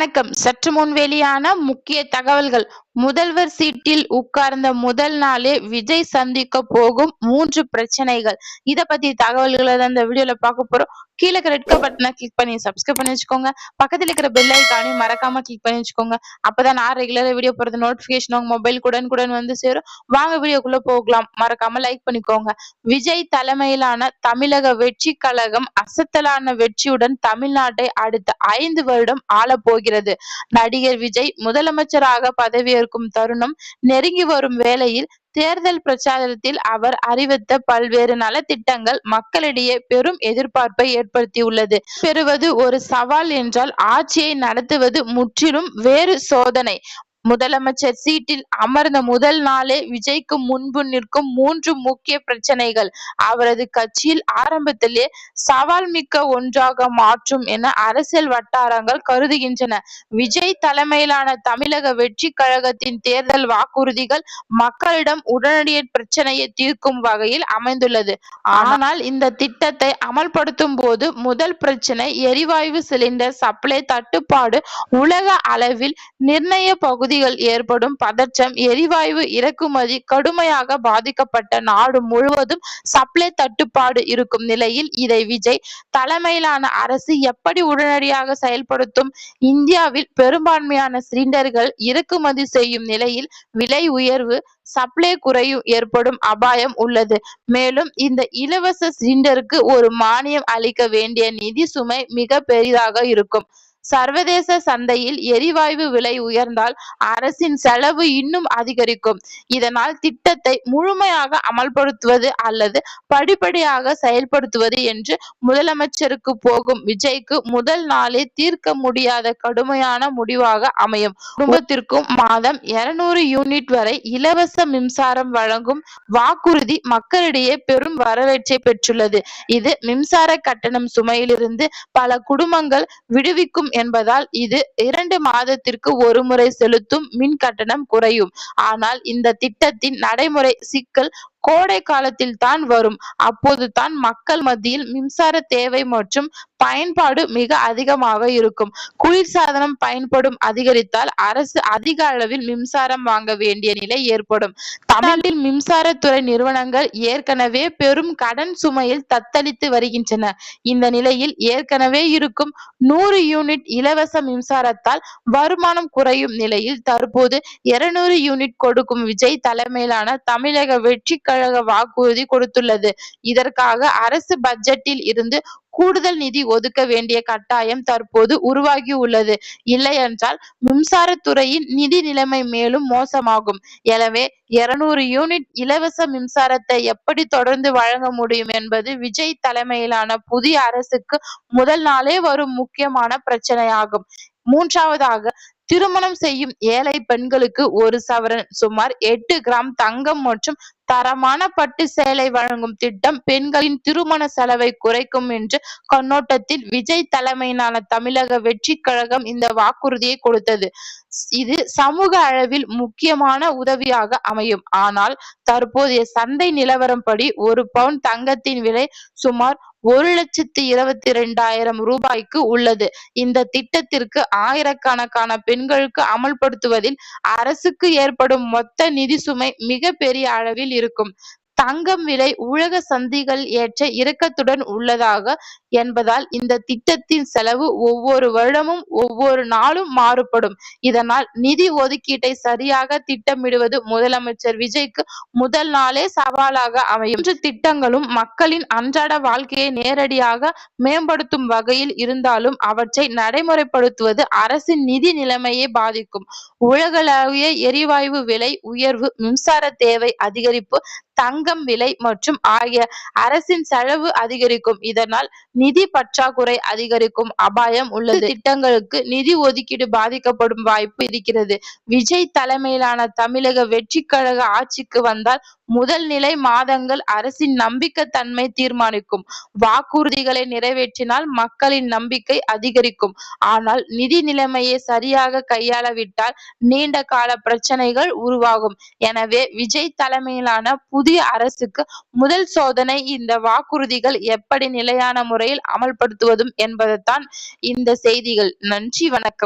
வணக்கம். சற்று முன் வெளியான முக்கிய தகவல்கள். முதல்வர் சீட்டில் உட்கார்ந்த முதல் நாளே விஜய் சந்திக்க போகும் 3 பிரச்சனைகள். இத பத்தி தகவல்களை தான் இந்த வீடியோல பார்க்க போறோம். கீழ இருக்க ரெட் கலர் பட்டனை கிளிக் பண்ணி சப்ஸ்கிரைப் பண்ணி வச்சுக்கோங்க. பக்கத்துல இருக்கிற பெல் ஐகானையும் மறக்காம கிளிக் பண்ணி வச்சுக்கோங்க. அப்பதான் நான் ரெகுலரா வீடியோ போறது நோட்டிபிகேஷன் உங்க மொபைலுக்கு உடனுக்குடன் வந்து சேரும். வாங்க வீடியோக்குள்ள போகலாம். மறக்காம லைக் பண்ணிக்கோங்க. விஜய் தலைமையிலான தமிழக வெற்றி கழகம் அசத்தலான வெற்றியுடன் தமிழ்நாட்டை அடுத்த 5 வருடம் ஆளப் போகிறது. நடிகர் விஜய் முதலமைச்சராக பதவியேற்கும் தருணம் நெருங்கி வரும் வேளையில் தேர்தல் பிரச்சாரத்தில் அவர் அறிவித்த பல்வேறு நலத்திட்டங்கள் மக்களிடையே பெரும் எதிர்பார்ப்பை ஏற்படுத்தியுள்ளது. பெறுவது ஒரு சவால் என்றால் ஆட்சியை நடத்துவது முற்றிலும் வேறு சோதனை. முதலமைச்சர் சீட்டில் அமர்ந்த முதல் நாளே விஜய்க்கு முன்பு நிற்கும் 3 முக்கிய பிரச்சனைகள் அவரது கட்சியில் ஆரம்பத்திலே சவால் மிக்க ஒன்றாக மாற்றும் என அரசியல் வட்டாரங்கள் கருதுகின்றன. விஜய் தலைமையிலான தமிழக வெற்றி கழகத்தின் தேர்தல் வாக்குறுதிகள் மக்களிடம் உடனடியே பிரச்சனையை தீர்க்கும் வகையில் அமைந்துள்ளது. ஆனால் இந்த திட்டத்தை அமல்படுத்தும் போது முதல் பிரச்சனை எரிவாயு சிலிண்டர் சப்ளை தட்டுப்பாடு. உலக அளவில் நிர்ணய பகுதிகள் ஏற்படும் பதற்றம். எரிவாயு இறக்குமதி கடுமையாக பாதிக்கப்பட்ட நாடு முழுவதும் சப்ளை தட்டுப்பாடு இருக்கும் நிலையில் இதை விஜய் தலைமையிலான அரசு எப்படி உடனடியாக செயல்படுத்தும்? இந்தியாவில் பெரும்பான்மையான சிலிண்டர்கள் இறக்குமதி செய்யும் நிலையில் விலை உயர்வு, சப்ளை குறையும் ஏற்படும் அபாயம் உள்ளது. மேலும் இந்த இலவச சிலிண்டருக்கு ஒரு மானியம் அளிக்க வேண்டிய நிதி சுமை மிக பெரிதாக இருக்கும். சர்வதேச சந்தையில் எரிவாயு விலை உயர்ந்தால் அரசின் செலவு இன்னும் அதிகரிக்கும். இதனால் திட்டத்தை முழுமையாக அமல்படுத்துவது அல்லது படிப்படியாக செயல்படுத்துவது என்று முதலமைச்சருக்கு போகும் விஜய்க்கு முதல் நாளே தீர்க்க முடியாத கடுமையான முடிவாக அமையும். குடும்பத்திற்கும் மாதம் 200 யூனிட் வரை இலவச மின்சாரம் வழங்கும் வாக்குறுதி மக்களிடையே பெரும் வரவேற்பை பெற்றுள்ளது. இது மின்சார கட்டணம் சுமையிலிருந்து பல குடும்பங்கள் விடுவிக்கும் என்பதால் இது 2 மாதத்திற்கு ஒருமுறை செலுத்தும் மின் கட்டணம் குறையும். ஆனால் இந்த திட்டத்தின் நடைமுறை சிக்கல் கோடை காலத்தில் தான் வரும். அப்போது தான் மக்கள் மத்தியில் மின்சார தேவை மற்றும் பயன்பாடு மிக அதிகமாக இருக்கும். குளிர்சாதனம் பயன்படும் அதிகரித்தால் அரசு அதிக அளவில் மின்சாரம் வாங்க வேண்டிய நிலை ஏற்படும். தமிழ்நாட்டில் மின்சாரத்துறை நிறுவனங்கள் ஏற்கனவே பெரும் கடன் சுமையில் தத்தளித்து வருகின்றன. இந்த நிலையில் ஏற்கனவே இருக்கும் 100 யூனிட் இலவச மின்சாரத்தால் வருமானம் குறையும் நிலையில் தற்போது 200 யூனிட் கொடுக்கும் விஜய் தலைமையிலான தமிழக வெற்றி கழக வாக்குறுதி கொடுத்துள்ளது. இதற்காக அரசு பட்ஜெட்டில் இருந்து கூடுதல் நிதி ஒதுக்க வேண்டிய கட்டாயம் தற்போது உருவாகியுள்ளது. இல்லையென்றால் மின்சாரத்துறையின் நிதி நிலைமை மேலும் மோசமாகும். எனவே 200 யூனிட் இலவச மின்சாரத்தை எப்படி தொடர்ந்து வழங்க முடியும் என்பது விஜய் தலைமையிலான புதிய அரசுக்கு முதல் நாளே வரும் முக்கியமான பிரச்சனையாகும். மூன்றாவதாக, திருமணம் செய்யும் ஏழை பெண்களுக்கு 1 சவரன் சுமார் 8 கிராம் தங்கம் மற்றும் தரமான பட்டு சேலை வழங்கும் திட்டம் பெண்களின் திருமண செலவை குறைக்கும் என்ற கண்ணோட்டத்தில் விஜய் தலைமையிலான தமிழக வெற்றி கழகம் இந்த வாக்குறுதியை கொடுத்தது. இது சமூக அளவில் முக்கியமான உதவியாக அமையும். ஆனால் தற்போதைய சந்தை நிலவரம் படி 1 பவுன் தங்கத்தின் விலை சுமார் 1,22,000 ரூபாய்க்கு உள்ளது. இந்த திட்டத்திற்கு ஆயிரக்கணக்கான பெண்களுக்கு அமல்படுத்துவதில் அரசுக்கு ஏற்படும் மொத்த நிதி சுமை மிக பெரிய அளவில் இருக்கும். தங்கம் விலை உலக சந்தைகள் ஏற்ற இறக்கத்துடன் உள்ளதாக என்பதால் இந்த திட்டத்தின் செலவு ஒவ்வொரு வருடமும் ஒவ்வொரு நாளும் மாறுபடும். இதனால் நிதி ஒதுக்கீட்டை சரியாக திட்டமிடுவது முதலமைச்சர் விஜய்க்கு முதல் நாளே சவாலாக அமையும். 3 திட்டங்களும் மக்களின் அன்றாட வாழ்க்கையை நேரடியாக மேம்படுத்தும் வகையில் இருந்தாலும் அவற்றை நடைமுறைப்படுத்துவது அரசின் நிதி நிலைமையை பாதிக்கும். உலகளாவிய எரிவாயு விலை உயர்வு, மின்சார தேவை அதிகரிப்பு, தங்கம் விலை மற்றும் ஆகிய அரசின் செலவு அதிகரிக்கும். இதனால் நிதி பற்றாக்குறை அதிகரிக்கும் அபாயம் உள்ளது. திட்டங்களுக்கு நிதி ஒதுக்கீடு பாதிக்கப்படும் வாய்ப்பு இருக்கிறது. விஜய் தலைமையிலான தமிழக வெற்றி கழக ஆட்சிக்கு வந்தால் முதல் நிலை மாதங்கள் அரசின் நம்பிக்கைத்தன்மை தீர்மானிக்கும். வாக்குறுதிகளை நிறைவேற்றினால் மக்களின் நம்பிக்கை அதிகரிக்கும். ஆனால் நிதி நிலைமையை சரியாக கையாளவிட்டால் நீண்ட கால பிரச்சனைகள் உருவாகும். எனவே விஜய் தலைமையிலான புதிய அரசுக்கு முதல் சோதனை இந்த வாக்குறுதிகள் எப்படி நிலையான முறையில் அமல்படுத்துவதும் என்பதுதான் இந்த செய்திகள். நன்றி, வணக்கம்.